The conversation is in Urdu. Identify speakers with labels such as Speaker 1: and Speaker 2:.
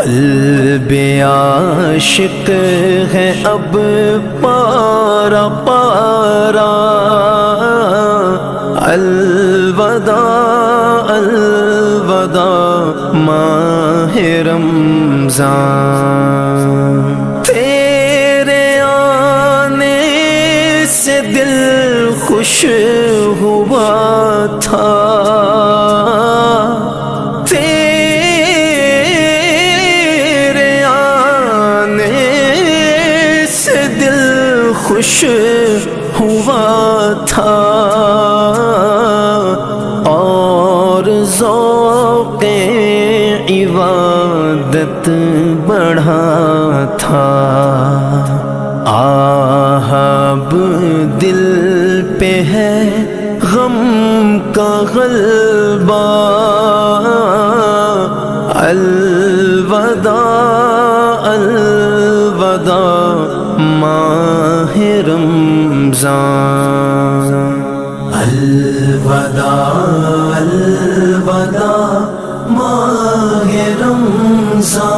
Speaker 1: قلب عاشق ہے اب پارا پارا، الوداع الوداع ماہ رمضان، تیرے آنے سے دل خوش ہوا تھا، تیرے آنے سے دل خوش ہوا تھا، اور ذوق عبادت بڑھا تھا، اب دل پہ ہے غم کا غلبہ، الوداع الوداع ماہ رمضان، الوداع الوداع ماہ رمضان،